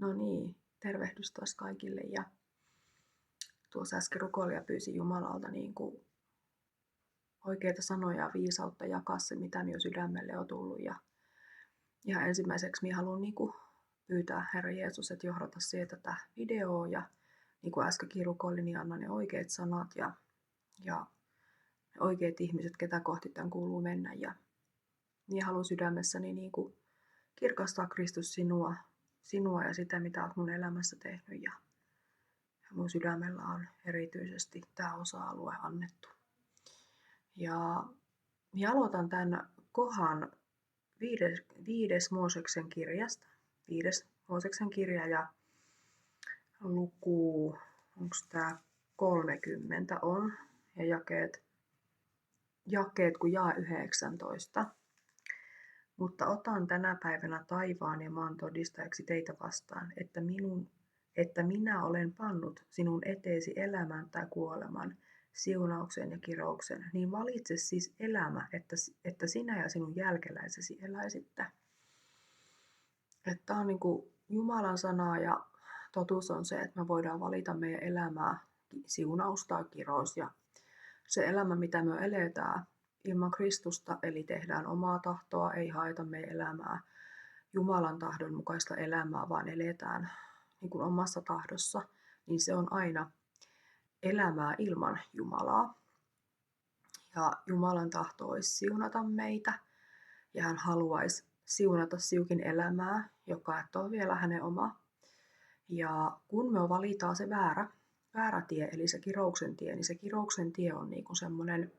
No niin, tervehdys taas kaikille. Ja tuossa äsken rukoilija pyysi Jumalalta niin kuin oikeita sanoja ja viisautta jakaa se, mitä minun sydämelle on tullut. Ja ihan ensimmäiseksi minä haluan niin kuin pyytää Herra Jeesus, että johdata siihen tätä videoa. Ja niin kuin äskenkin rukoilin, niin anna ne oikeat sanat ja ne oikeat ihmiset, ketä kohti tämän kuuluu mennä. Ja minä haluan sydämessäni niin kuin kirkastaa Kristus sinua ja sitä, mitä olet mun elämässä tehnyt. Ja mun sydämellä on erityisesti tämä osa-alue annettu. Ja minä aloitan tämän kohan 5. Mooseksen kirjasta. 5. Mooseksen kirja ja luku, onko tämä 30 on, ja jakeet kun jaa 19. Mutta otan tänä päivänä taivaan ja maan todistajaksi teitä vastaan, että minä olen pannut sinun eteesi elämän tai kuoleman, siunauksen ja kirouksen, niin valitse siis elämä, että sinä ja sinun jälkeläisesi eläisitte. Tämä on niin kuin Jumalan sana ja totuus on se, että me voidaan valita meidän elämää, siunaus tai kirous. Ja se elämä, mitä me eletään ilman Kristusta, eli tehdään omaa tahtoa, ei haeta meidän elämää, Jumalan tahdon mukaista elämää, vaan eletään niin kuin omassa tahdossa, niin se on aina elämää ilman Jumalaa. Ja Jumalan tahto olisi siunata meitä, ja hän haluaisi siunata siukin elämää, joka et ole vielä hänen oma. Ja kun me valitaan se väärä tie, eli se kirouksen tie, niin se kirouksen tie on niin kuin semmoinen,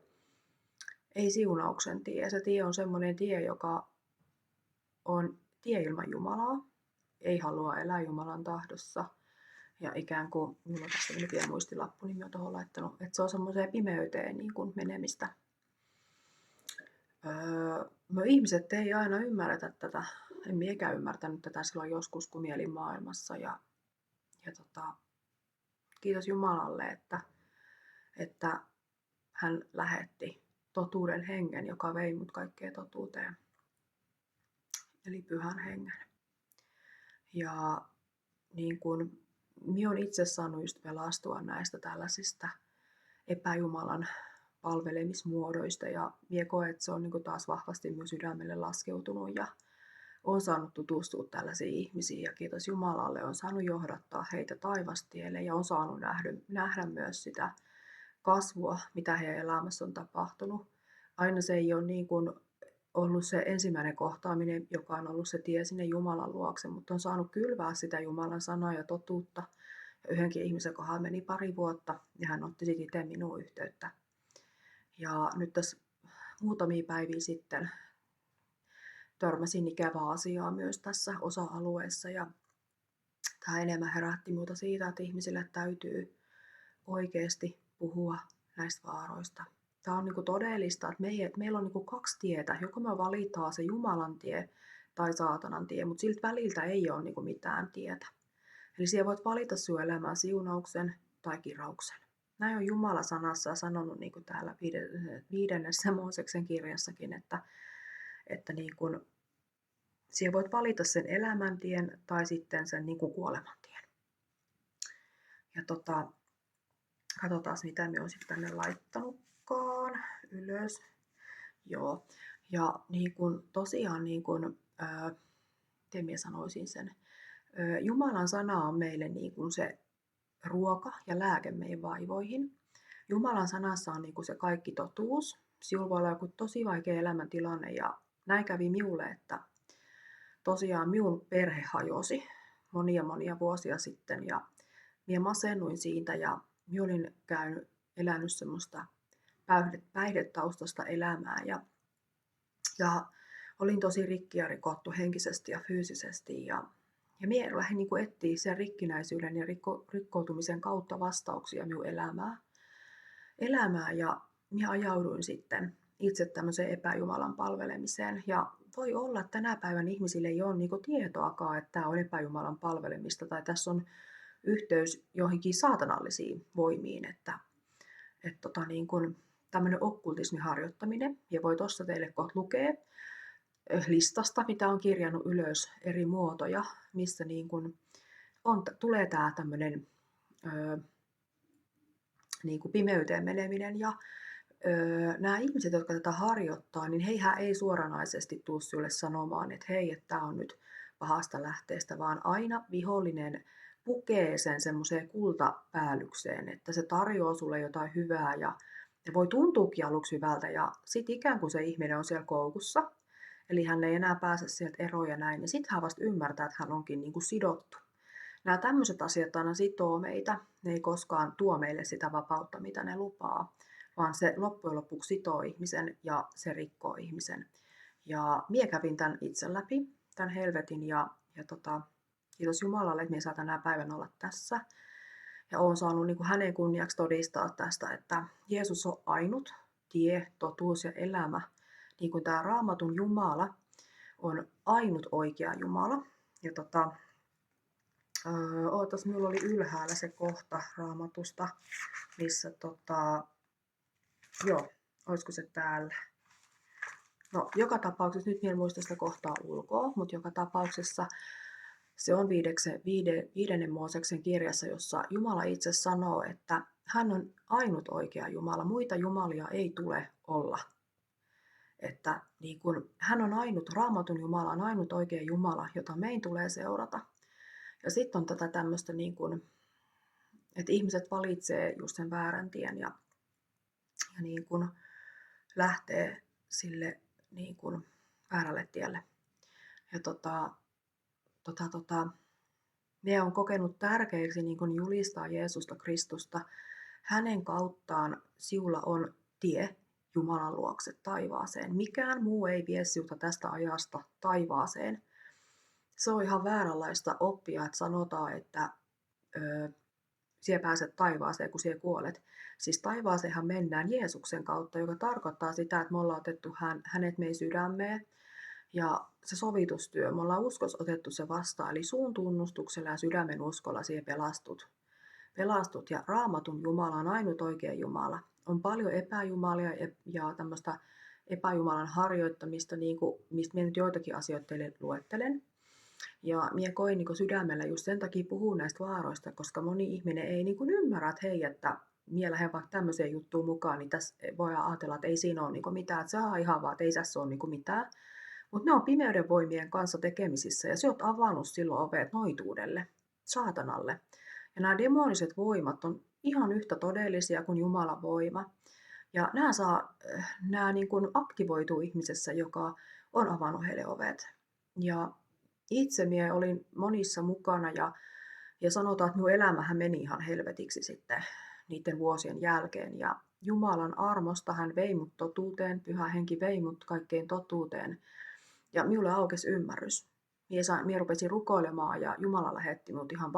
ei siunauksen tie. Se tie on semmoinen tie, joka on tie ilman Jumalaa, ei halua elää Jumalan tahdossa. Ja ikään kuin, minulla on tässä pieni muistilappu, niin minä olen tuohon laittanut, että se on semmoiseen pimeyteen niin kuin menemistä. Me ihmiset ei aina ymmärretä tätä, en minäkään ymmärtänyt tätä silloin joskus, kun minä elin maailmassa. Ja kiitos Jumalalle, että hän lähetti totuuden hengen, joka vei mut kaikkeen totuuteen, eli pyhän hengen. Ja niin kuin minä olen itse saanut just pelastua näistä tällaisista epäjumalan palvelemismuodoista, ja minä koen, että se on niin kuin taas vahvasti minun sydämelle laskeutunut, ja olen saanut tutustua tällaisiin ihmisiin, ja kiitos Jumalalle, olen saanut johdattaa heitä taivastielle, ja olen saanut nähdä myös sitä kasvua, mitä heidän elämässä on tapahtunut. Aina se ei ole niin kuin ollut se ensimmäinen kohtaaminen, joka on ollut se tie sinne Jumalan luokse, mutta on saanut kylvää sitä Jumalan sanaa ja totuutta. Ja yhdenkin ihmisen kohdalla meni 2 vuotta, ja hän otti sitten itse minuun yhteyttä. Ja nyt tässä muutamia päiviä sitten törmäsin ikävää asiaa myös tässä osa-alueessa, ja tämä enemmän herätti minulta siitä, että ihmisille täytyy oikeasti puhua näistä vaaroista. Tämä on niin kuin todellista, että meillä on niin kuin 2 tietä. Joko me valitaan se Jumalan tie tai saatanan tie, mutta siltä väliltä ei ole niin kuin mitään tietä. Eli siellä voit valita sinun elämään siunauksen tai kirouksen. Näin on Jumala sanassa sanonut niin kuin täällä 5. Mooseksen kirjassakin, että niin kuin, siellä voit valita sen elämäntien tai sitten sen niin kuin kuolemantien. Ja katsotaan, mitä minä olen sitten tänne laittanutkaan ylös. Joo. Ja niin kuin, tosiaan, niin kuin, miten minä sanoisin sen, Jumalan sana on meille niin kuin se ruoka ja lääke meidän vaivoihin. Jumalan sanassa on niin kuin se kaikki totuus. Sinulla voi olla joku tosi vaikea elämäntilanne, ja näin kävi minulle, että tosiaan minun perhe hajosi monia vuosia sitten, ja minä masennuin siitä, ja minä olin elänyt semmoista päihdetaustaista elämää, ja olin tosi rikki ja rikottu henkisesti ja fyysisesti, ja minä lähdin niin kuin etsiä sen rikkinäisyyden ja rikkoutumisen kautta vastauksia minun elämää, ja minä ajauduin sitten itse tämmöiseen epäjumalan palvelemiseen, ja voi olla, että tänä päivän ihmisille ei ole niin kuin tietoakaan, että tämä on epäjumalan palvelemista, tai tässä on yhteys johonkin saatanallisiin voimiin, että niin kuin tämmöinen okkultismin harjoittaminen, ja voi tuossa teille kohta lukea listasta, mitä on kirjannut ylös eri muotoja, missä niin kuin tulee tämä tämmöinen niin kuin pimeyteen meneminen ja nämä ihmiset, jotka tätä harjoittaa, niin heihän ei suoranaisesti tule sinulle sanomaan, että hei, että tämä on nyt pahasta lähteestä, vaan aina vihollinen pukee sen semmoiseen kultapäällykseen, että se tarjoaa sulle jotain hyvää ja voi tuntuukin aluksi hyvältä ja sitten ikään kuin se ihminen on siellä koukussa, eli hän ei enää pääse sieltä eroon ja näin, ja sitten hän vasta ymmärtää, että hän onkin niin kuin sidottu. Nämä tämmöiset asiat aina sitoo meitä, ne ei koskaan tuo meille sitä vapautta, mitä ne lupaa, vaan se loppujen lopuksi sitoo ihmisen ja se rikkoo ihmisen. Ja minä kävin tämän itse läpi, tämän helvetin ja kiitos Jumalalle, että minä saan tänä päivänä olla tässä. Ja olen saanut niin kuin hänen kunniaksi todistaa tästä, että Jeesus on ainut tie, totuus ja elämä. Niin kuin tämä Raamatun Jumala on ainut oikea Jumala. Ja ootas, minulla oli ylhäällä se kohta Raamatusta, missä joo, olisiko se täällä? No, joka tapauksessa, nyt en muista sitä kohtaa ulkoa, mutta joka tapauksessa se on 5. Mooseksen kirjassa, jossa Jumala itse sanoo, että hän on ainut oikea Jumala, muita jumalia ei tule olla. Että niin kun, hän on ainut, Raamatun Jumala on ainut oikea Jumala, jota meidän tulee seurata. Ja sitten on tätä tämmöistä, niin kun, että ihmiset valitsee just sen väärän tien ja niin kun lähtee sille niin kun väärälle tielle. Ja minä olen kokenut tärkeäksi niin kun julistaa Jeesusta Kristusta. Hänen kauttaan sinulla on tie Jumalan luokse taivaaseen. Mikään muu ei vie sinulta tästä ajasta taivaaseen. Se on ihan vääränlaista oppia, että sanotaan, että sinä pääset taivaaseen, kun sinä kuolet. Siis taivaaseenhan mennään Jeesuksen kautta, joka tarkoittaa sitä, että me ollaan otettu hänet meidän sydämeen. Ja se sovitustyö, me ollaan uskossa otettu se vastaan, eli suun tunnustuksella ja sydämen uskolla siihen pelastut. Ja Raamatun Jumala on ainut oikea Jumala. On paljon epäjumalia ja tämmöistä epäjumalan harjoittamista, niin kuin, mistä minä nyt joitakin asioita teille luettelen. Ja minä koin niin sydämellä just sen takia puhua näistä vaaroista, koska moni ihminen ei niin ymmärrä, että hei, että minä lähden vaikka tämmöiseen juttuun mukaan, niin tässä voi ajatella, että ei siinä ole niin mitään, että se on ihan vaan, että ei tässä ole niin mitään. Mutta ne on pimeyden voimien kanssa tekemisissä ja sä oot avannut silloin ovet noituudelle, saatanalle. Ja nämä demoniset voimat on ihan yhtä todellisia kuin Jumalan voima. Ja nämä niin kuin aktivoituu ihmisessä, joka on avannut heille ovet. Ja itse minä olin monissa mukana ja sanotaan, että minun elämähän meni ihan helvetiksi sitten niiden vuosien jälkeen. Ja Jumalan armosta hän vei mut totuuteen, Pyhä Henki vei mut kaikkeen totuuteen. Ja minulle aukesi ymmärrys. Minä rupesin rukoilemaan ja Jumala lähetti minut ihan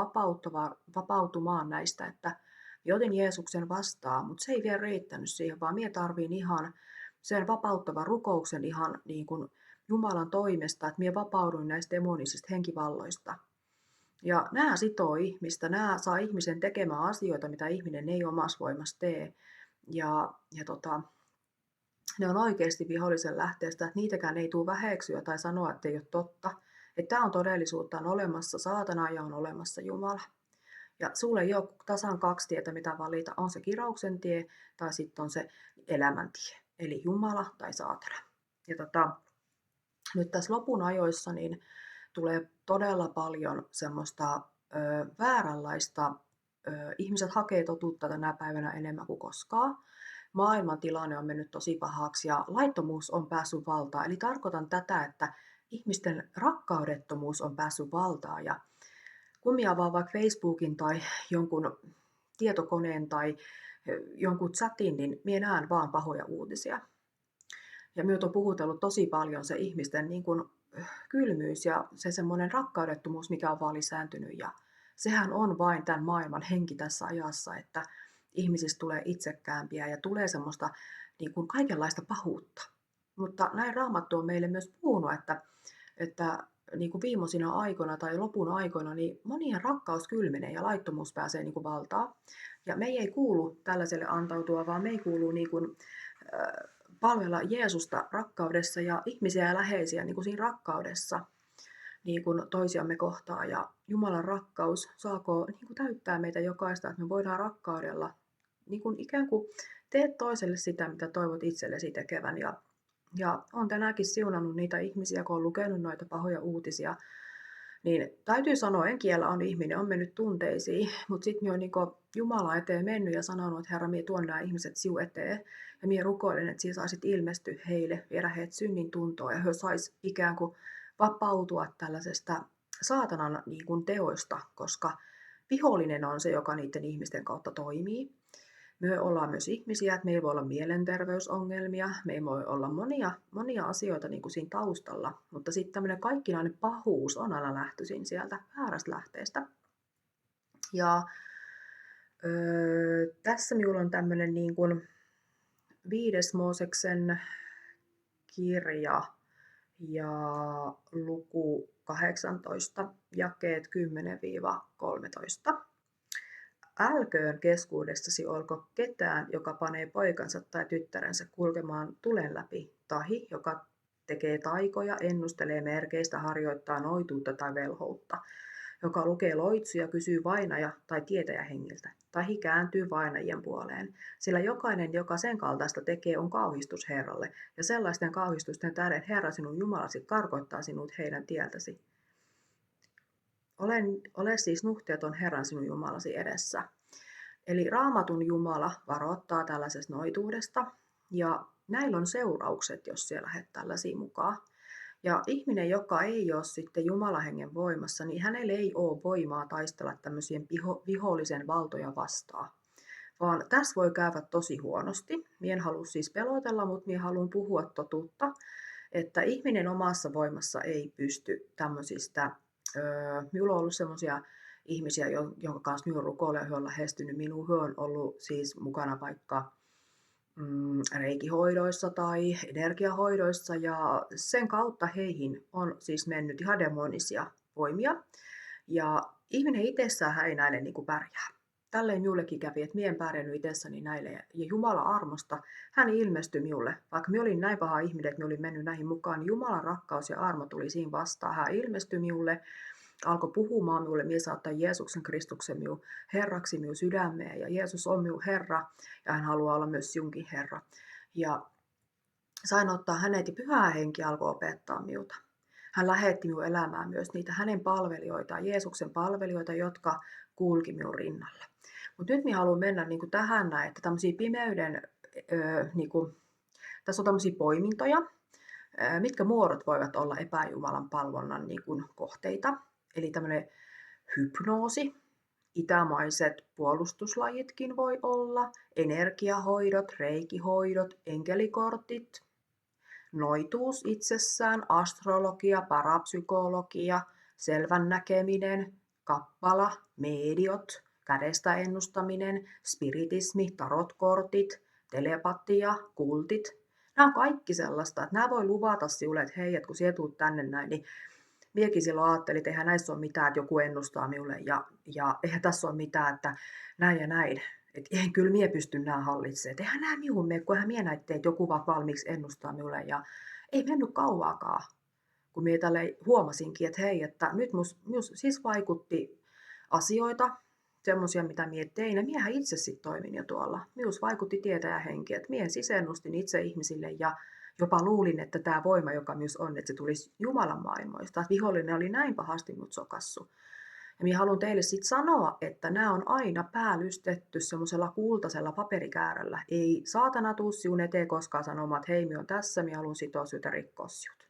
vapautumaan näistä, että otin Jeesuksen vastaan, mutta se ei vielä riittänyt siihen, vaan minä tarvin ihan sen vapauttavan rukouksen ihan niin kuin Jumalan toimesta, että minä vapauduin näistä demonisista henkivalloista. Ja nämä sitoo ihmistä, nämä saa ihmisen tekemään asioita, mitä ihminen ei omassa voimassa tee. Ja ne on oikeasti vihollisen lähteestä, että niitäkään ei tule väheksyä tai sanoa, että ei ole totta. Että tämä on todellisuutta, on olemassa saatana ja on olemassa Jumala. Ja sulle ei ole tasan kaksi tietä, mitä valita. On se kirouksen tie tai sitten on se elämäntie. Eli Jumala tai saatana. Ja nyt tässä lopun ajoissa niin tulee todella paljon semmoista vääränlaista. Ihmiset hakee totuutta tänä päivänä enemmän kuin koskaan. Maailman tilanne on mennyt tosi pahaksi ja laittomuus on päässyt valtaan. Eli tarkoitan tätä, että ihmisten rakkaudettomuus on päässyt valtaan. Ja kun minä avaan vaikka Facebookin tai jonkun tietokoneen tai jonkun chatin, niin minä näen vaan pahoja uutisia. Ja minut on puhutellut tosi paljon se ihmisten niin kuin kylmyys ja se semmoinen rakkaudettomuus, mikä on vaan lisääntynyt. Ja sehän on vain tämän maailman henki tässä ajassa, että ihmisistä tulee itsekäämpiä ja tulee semmoista niin kuin kaikenlaista pahuutta. Mutta näin Raamattu on meille myös puhunut, että niin kuin viimeisinä aikoina tai lopun aikoina, niin monien rakkaus kylmenee ja laittomuus pääsee niin kuin valtaan. Ja me ei kuulu tällaiselle antautua, vaan me ei kuulu niin kuin, palvella Jeesusta rakkaudessa ja ihmisiä ja läheisiä niin kuin siinä rakkaudessa. niin kuin toisiamme kohtaan. Ja Jumalan rakkaus saako niin kuin täyttää meitä jokaista, että me voidaan rakkaudella niin kuin ikään kuin teet toiselle sitä, mitä toivot itsellesi tekevän. Ja olen tänäänkin siunannut niitä ihmisiä, kun on lukenut noita pahoja uutisia, niin täytyy sanoa, en kiellä on ihminen, on mennyt tunteisiin, mutta sitten minä olen niin Jumala eteen mennyt ja sanonut, että Herra, minä tuon nämä ihmiset sinun eteen. Ja minä rukoilen, että sinä saisit ilmestyä heille, viedä heidät synnin tuntoon ja he sais ikään kuin vapautua tällaisesta saatanan niin kuin teoista, koska vihollinen on se, joka niiden ihmisten kautta toimii. Me ollaan myös ihmisiä, että meillä voi olla mielenterveysongelmia, meillä voi olla monia asioita niin kuin siinä taustalla, mutta sitten tämmöinen kaikkinainen pahuus on aina lähtöisin sieltä väärästä lähteestä. Ja tässä minulla on tämmöinen niin kuin 5. Mooseksen kirja ja luku 18, jakeet 10-13. Älköön keskuudestasi olko ketään, joka panee poikansa tai tyttärensä kulkemaan tulen läpi, tahi, joka tekee taikoja, ennustelee merkeistä, harjoittaa noituutta tai velhoutta, joka lukee loitsuja, kysyy vainaja tai tietäjä hengiltä, tahi kääntyy vainajien puoleen. Sillä jokainen, joka sen kaltaista tekee, on kauhistus Herralle, ja sellaisten kauhistusten tähden Herra sinun Jumalasi karkottaa sinut heidän tieltäsi. Ole siis nuhteeton Herran sinun Jumalasi edessä. Eli Raamatun Jumala varoittaa tällaisesta noituudesta, ja näillä on seuraukset, jos siellä lähdet tällaisiin mukaan. Ja ihminen, joka ei ole sitten Jumalahengen voimassa, niin hänellä ei ole voimaa taistella tämmöisien vihollisen valtoja vastaan. Vaan tässä voi käydä tosi huonosti. Mie en halua siis pelotella, mutta mie haluan puhua totuutta, että ihminen omassa voimassa ei pysty tämmöisistä. Minulla on ollut semmoisia ihmisiä, jonka kanssa minun rukoilen, he on lähestynyt minua. He on ollut siis mukana vaikka reikihoidoissa tai energiahoidoissa, ja sen kautta heihin on siis mennyt ihan demonisia voimia. Ja ihminen itsessään ei näille niin kuin pärjää. Tälleen minullekin kävi, että minä en pärjännyt itsessäni näille. Ja Jumalan armosta hän ilmestyi minulle. Vaikka minä olin näin paha ihminen, että minä olin mennyt näihin mukaan, niin Jumalan rakkaus ja armo tuli siinä vastaan. Hän ilmestyi minulle, alkoi puhumaan minulle, minä saattaa Jeesuksen Kristuksen minun Herraksi minun sydämeen. Ja Jeesus on minun Herra ja hän haluaa olla myös sinunkin Herra. Ja sain ottaa hänet ja Pyhä Henki alkoi opettaa minulta. Hän lähetti minun elämään myös niitä hänen palvelijoitaan, Jeesuksen palvelijoita, jotka kulki minun rinnalla. Mutta nyt minä haluan mennä niin kuin tähän näin, että tämmöisiä pimeyden, niin kuin, tässä on tämmöisiä poimintoja, mitkä muodot voivat olla epäjumalan palvonnan niin kuin kohteita. Eli tämmöinen hypnoosi, itämaiset puolustuslajitkin voi olla, energiahoidot, reikihoidot, enkelikortit, noituus itsessään, astrologia, parapsykologia, selvän näkeminen, kappala, mediot, kädestä ennustaminen, spiritismi, tarotkortit, telepatia, kultit. Nämä on kaikki sellaista, että nämä voi luvata sinulle, että hei, että kun sinä tulet tänne näin, niin minäkin silloin ajattelin, että eihän näissä ole mitään, että joku ennustaa minulle ja eihän tässä ole mitään, että näin ja näin. Että eihän kyllä minä pysty nämä hallitsemaan. Että eihän nämä minun mene, kun eihän minä näitä tee, että joku vaan valmiiksi ennustaa minulle. Ja ei mennyt kauaakaan, kun minä tälle huomasinkin, että hei, että nyt minus siis vaikutti asioita, semmoisia, mitä minä tein. Ja minähän itse sitten toimin jo tuolla. Minus vaikutti tietäjähenki, että minä siis ennustin itse ihmisille ja jopa luulin, että tämä voima, joka myös on, että se tulisi Jumalan maailmoista. Että vihollinen oli näin pahasti mut sokassu. Ja minä haluan teille sitten sanoa, että nämä on aina päällystetty semmoisella kultaisella paperikäärällä. Ei saatana tuu sinun eteen koskaan sanomaan, että hei, minä on tässä, minä haluan sitoa sinut ja rikkoa sinut.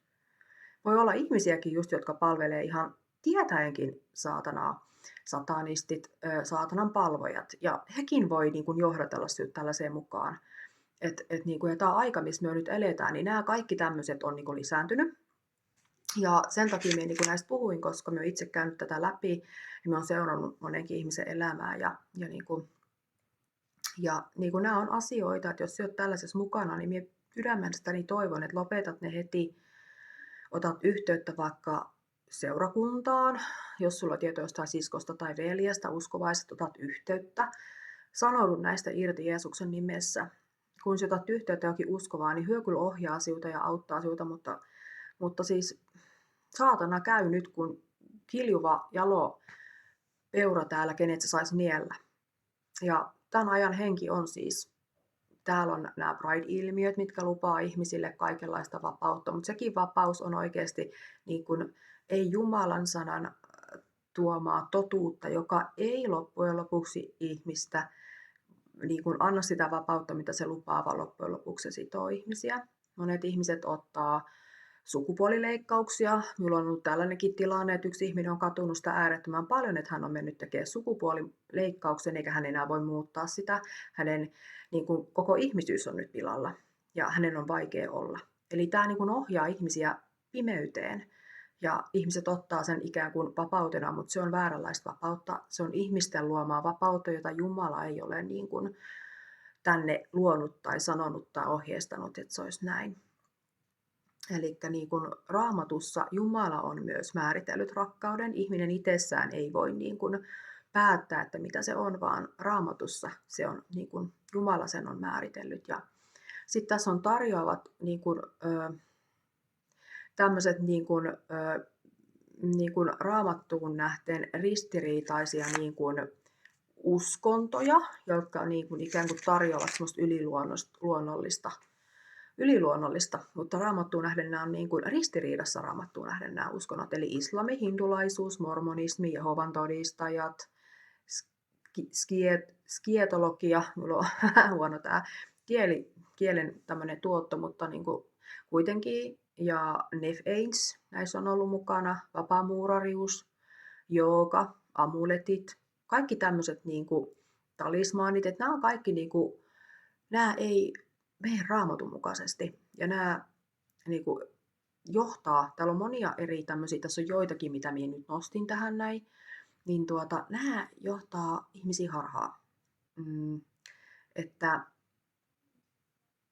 Voi olla ihmisiäkin just, jotka palvelee ihan tietäenkin saatanaa, satanistit, saatanan palvojat. Ja hekin voi niin kuin johdatella sinut tällaiseen mukaan. Ja tämä aika, missä me nyt eletään, niin nämä kaikki tämmöiset on niin kuin lisääntynyt. Ja sen takia minä niin kuin näistä puhuin, koska minä olen itse käynyt tätä läpi ja minä olen seurannut monenkin ihmisen elämää. Ja niin kuin nämä on asioita, että jos sinä olet tällaisessa mukana, niin minä sydämestäni toivon, että lopetat ne heti, otat yhteyttä vaikka seurakuntaan, jos sulla on tietoa jostain siskosta tai veljestä, uskovaiset, otat yhteyttä. Sanoudun näistä irti Jeesuksen nimessä. Kun sinä otat yhteyttä jokin uskovaa, niin hyö kyllä ohjaa sinulta ja auttaa sinulta, mutta siis saatana käy nyt, kun kiljuva jalo peura täällä, kenet se saisi niellä. Ja tämän ajan henki on siis, täällä on nämä Pride-ilmiöt, mitkä lupaa ihmisille kaikenlaista vapautta, mutta sekin vapaus on oikeasti niin kuin, ei Jumalan sanan tuomaa totuutta, joka ei loppujen lopuksi ihmistä niin kuin anna sitä vapautta, mitä se lupaa, vaan loppujen lopuksi se sitoo ihmisiä. Monet ihmiset ottaa sukupuolileikkauksia. Minulla on ollut tällainenkin tilanne, että yksi ihminen on katunut sitä äärettömän paljon, että hän on mennyt tekemään sukupuolileikkauksen, eikä hän enää voi muuttaa sitä. Hänen niin kuin, koko ihmisyys on nyt pilalla ja hänen on vaikea olla. Eli tämä niin kuin ohjaa ihmisiä pimeyteen. Ja ihmiset ottaa sen ikään kuin vapautena, mutta se on vääränlaista vapautta. Se on ihmisten luomaa vapautta, jota Jumala ei ole niin kuin tänne luonut tai sanonut tai ohjeistanut, että se olisi näin. Eli niin kuin Raamatussa Jumala on myös määritellyt rakkauden. Ihminen itsessään ei voi niin kuin päättää, että mitä se on, vaan Raamatussa se on, niin kuin Jumala sen on määritellyt. Ja sitten tässä on tarjoavat niin kuin, tämmöiset niin kuin Raamattuun nähden ristiriitaisia niin kuin uskontoja, jotka niin kuin ikään kuin tarjoavat semmoista yliluonnollista, mutta Raamattuun nähden nämä on niin kuin ristiriidassa Raamattuun nähden nämä uskonnot, eli islami, hindulaisuus, mormonismi, Jehovan todistajat, skietologia, mulla on huono tämä kielen tämmöinen tuotto, mutta niin kuin kuitenkin, ja New Age, näissä on ollut mukana, vapaamuurarius, jooga, amuletit, kaikki tämmöiset niin kuin talismaanit, että nämä on kaikki, niin kuin, nämä ei mene Raamatun mukaisesti, ja nämä niin kuin, johtaa, täällä on monia eri tämmöisiä, tässä on joitakin, mitä minä nyt nostin tähän näin, niin nämä johtaa ihmisiä harhaan. Että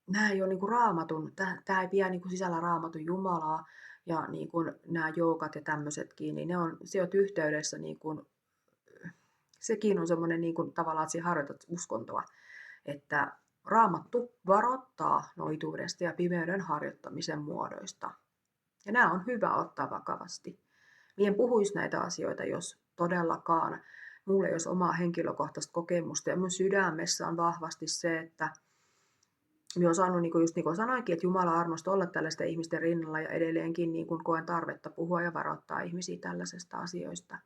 nämä ei ole niin kuin Raamatun, tämä ei pidä niin kuin sisällä Raamatun Jumalaa, ja niin kuin nämä joogat ja tämmöisetkin, niin se on yhteydessä, niin kuin, sekin on semmoinen niin kuin, tavallaan, että sinä harjoitat uskontoa, että Raamattu varoittaa noituudesta ja pimeyden harjoittamisen muodoista. Ja nämä on hyvä ottaa vakavasti. Minä en puhuisi näitä asioita, jos todellakaan minulla ei olisi omaa henkilökohtaista kokemusta. Ja minun sydämessä on vahvasti se, että minä olen saanut, just niin kuin sanoinkin, että Jumala armosta olla tällaisten ihmisten rinnalla ja edelleenkin niin kuin koen tarvetta puhua ja varoittaa ihmisiä tällaisista asioista.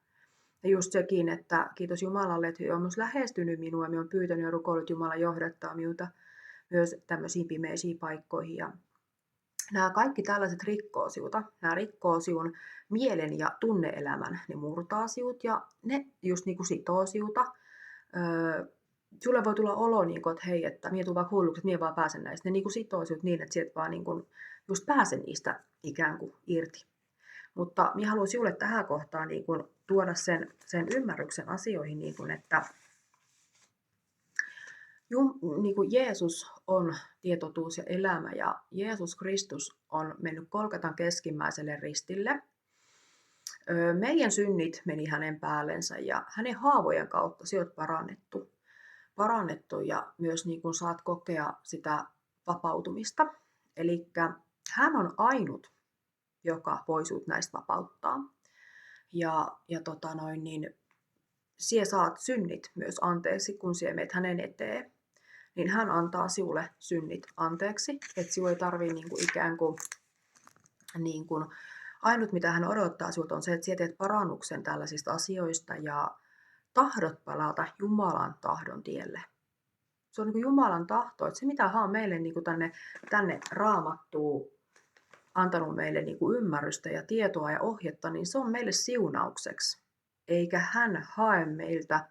Ja just sekin, että kiitos Jumalalle, että Hän on myös lähestynyt minua ja minä olen pyytänyt ja rukoillut Jumala johdattaa minulta myös tämmöisiin pimeisiin paikkoihin. Ja nämä kaikki tällaiset rikkoo sinulta, nämä rikkoo sinun mielen ja tunne-elämän, ne murtaa sinut ja ne just niin kuin sitoo sinulta. Sulle voi tulla olo, niin kuin, että hei, että minä tulen vaikka hulluksi, että minä vaan pääsen näistä. Ne niin kuin sitoo sinut niin, että sinä et vaan niin kuin just pääse niistä ikään kuin irti. Mutta minä haluan sinulle tähän kohtaan niin kuin tuoda sen ymmärryksen asioihin, niin kuin, että niin kuin Jeesus on tietotuus ja elämä ja Jeesus Kristus on mennyt Golgatan keskimmäiselle ristille. Meidän synnit meni hänen päällensä ja hänen haavojen kautta sinä olet parannettu ja myös niin kuin saat kokea sitä vapautumista. Eli hän on ainut, joka voi sinut näistä vapauttaa. Ja sinä saat synnit myös anteeksi, kun sinä menet hänen eteen. Niin hän antaa sinulle synnit anteeksi, että sinun ei tarvitse ikään kuin, ainut mitä hän odottaa sinulta on se, että sinä teet parannuksen tällaisista asioista ja tahdot palata Jumalan tahdon tielle. Se on niin kuin Jumalan tahto, että se mitä hän on meille niin kuin tänne Raamattuun antanut meille niin kuin ymmärrystä ja tietoa ja ohjetta, niin se on meille siunaukseksi. Eikä hän hae meiltä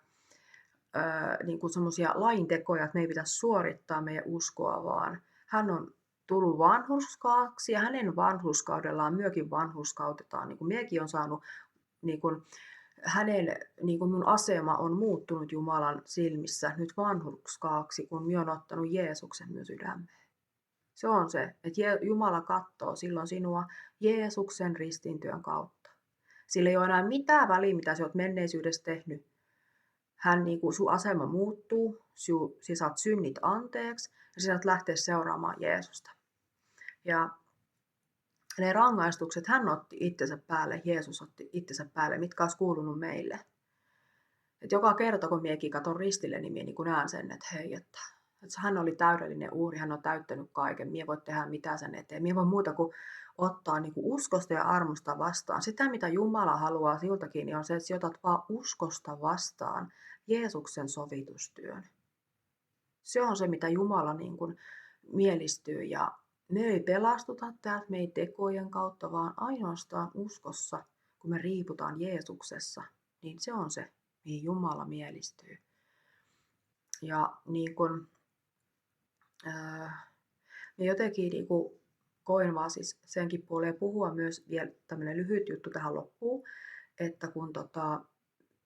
niin kuin semmoisia laintekoja, että me ei pitäisi suorittaa meidän uskoa, vaan hän on tullut vanhurskaaksi ja hänen vanhurskaudellaan myökin vanhurskautetaan. Niin kuin minäkin olen saanut, niin kuin hänen niin kuin minun asema on muuttunut Jumalan silmissä nyt vanhurskaaksi, kun minä olen ottanut Jeesuksen myös sydämeen. Se on se, että Jumala katsoo silloin sinua Jeesuksen ristintyön kautta. Sillä ei ole enää mitään väliä, mitä sinä olet menneisyydessä tehnyt. Hän, niin kuin, sun asema muuttuu, sinä saat synnit anteeksi ja sinä saat lähteä seuraamaan Jeesusta. Ja Ne rangaistukset hän otti itsensä päälle, Jeesus otti itsensä päälle, mitkä olisi kuulunut meille. Et joka kerta, kun miekin katon ristille, niin minä niin näen sen, että hei, että hän oli täydellinen uhri, hän on täyttänyt kaiken, minä voi tehdä mitä sen eteen. Minä voi muuta kuin ottaa niin kuin uskosta ja armosta vastaan. Sitä, mitä Jumala haluaa siltäkin, niin on se, että sinä otat vaan uskosta vastaan Jeesuksen sovitustyön. Se on se, mitä Jumala niin kuin mielistyy, ja me ei pelastuta täältä meidän tekojen kautta, vaan ainoastaan uskossa, kun me riiputaan Jeesuksessa, niin se on se, mihin Jumala mielistyy. Ja niin kuin, me jotenkin niin kuin koin vaan siis senkin puoleen puhua myös vielä tämmöinen lyhyt juttu tähän loppuun, että kun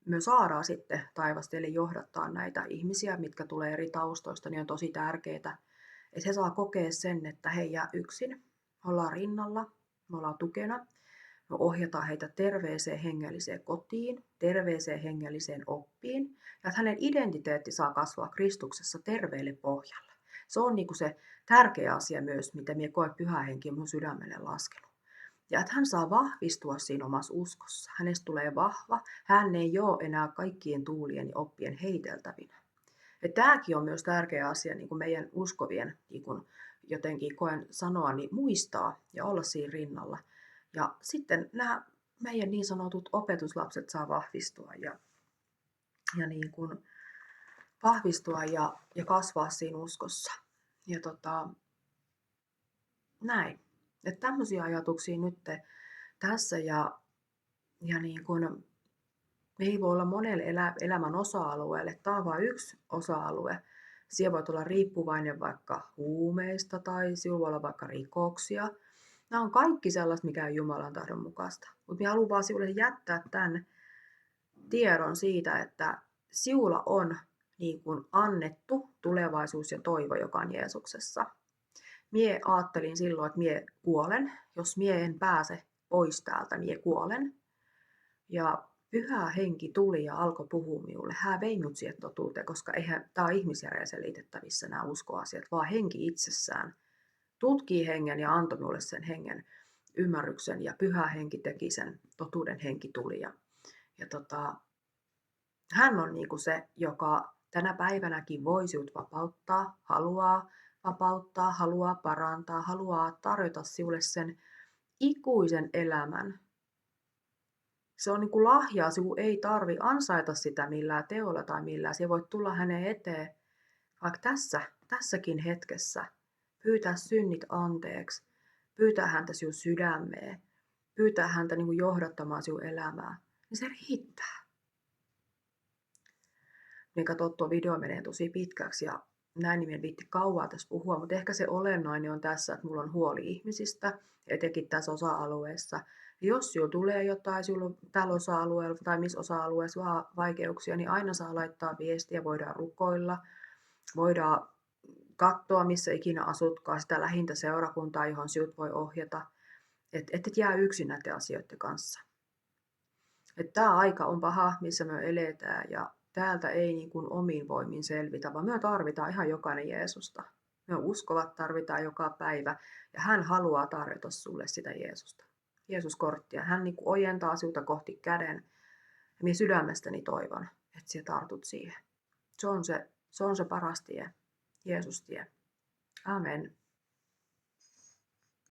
me saadaan sitten taivasta eli johdattaa näitä ihmisiä, mitkä tulee eri taustoista, niin on tosi tärkeää, että he saa kokea sen, että he ei jää yksin. Me ollaan rinnalla, me ollaan tukena, me ohjataan heitä terveeseen hengelliseen kotiin, terveeseen hengelliseen oppiin, ja että hänen identiteetti saa kasvaa Kristuksessa terveelle pohjalle. Se on niin se tärkeä asia myös, mitä minä koen Pyhä Henki mun sydämelle laskenut. Ja että hän saa vahvistua siinä omassa uskossa. Hänestä tulee vahva. Hän ei ole enää kaikkien tuulien ja oppien heiteltävinä. Ja tämäkin on myös tärkeä asia niin kuin meidän uskovien, niin kuin jotenkin koen sanoa, niin muistaa ja olla siinä rinnalla. Ja sitten nämä meidän niin sanotut opetuslapset saa vahvistua ja niin kuin vahvistua ja kasvaa siinä uskossa. Ja näin. Että tämmöisiä ajatuksia nyt tässä ja niin kuin, me ei voi olla monelle elämän osa-alueelle. Tämä on vain yksi osa-alue. Siellä voi olla riippuvainen vaikka huumeista tai siellä voi olla vaikka rikoksia. Nämä on kaikki sellaista, mikä on Jumalan tahdon mukaista. Mutta minä haluan vaan sinulle jättää tämän tiedon siitä, että sinulla on niin kuin annettu tulevaisuus ja toivo, joka on Jeesuksessa. Mie ajattelin silloin, että mie kuolen. Jos mie en pääse pois täältä, mie kuolen. Ja Pyhä Henki tuli ja alkoi puhua minulle. Hän vei minut siihen totuuteen, koska eihän tämä ole ihmisjärjellä selitettävissä nämä uskoasiat, vaan henki itsessään tutkii hengen ja antoi minulle sen hengen ymmärryksen. Ja Pyhä Henki teki sen, totuuden henki tuli. Ja hän on niin kuin se, joka tänä päivänäkin voi sinut vapauttaa, haluaa parantaa, haluaa tarjota sinulle sen ikuisen elämän. Se on niin kuin lahjaa, sinun ei tarvi ansaita sitä millään teolla tai millään. Sinä voit tulla hänen eteen vaikka tässäkin hetkessä, pyytää synnit anteeksi, pyytää häntä sinun sydämeen, pyytää häntä niin kuin johdattamaan sinun elämää. Niin se riittää. Niin kato, tuo video menee tosi pitkäksi ja näin niin en viitti kauaa tässä puhua, mutta ehkä se olennainen on tässä, että mulla on huoli ihmisistä, etenkin tässä osa-alueessa. Ja jos sinulla tulee jotain, sinulla on tällä osa-alueella tai missä osa-alueessa vaan vaikeuksia, niin aina saa laittaa viestiä, voidaan rukoilla, voidaan katsoa, missä ikinä asutkaan, sitä lähintä seurakuntaa, johon sinut voi ohjata, että et jää yksin näiden asioiden kanssa. Tämä aika on paha, missä me eletään ja täältä ei niin kuin omin voimin selvitä, vaan me tarvitaan ihan jokainen Jeesusta. Me uskovat tarvitaan joka päivä ja hän haluaa tarjota sulle sitä Jeesusta. Jeesus-korttia. Hän niin kuin ojentaa sinulta kohti käden ja minä sydämestäni toivon, että sinä tartut siihen. Se on se paras tie, Jeesus-tie. Amen.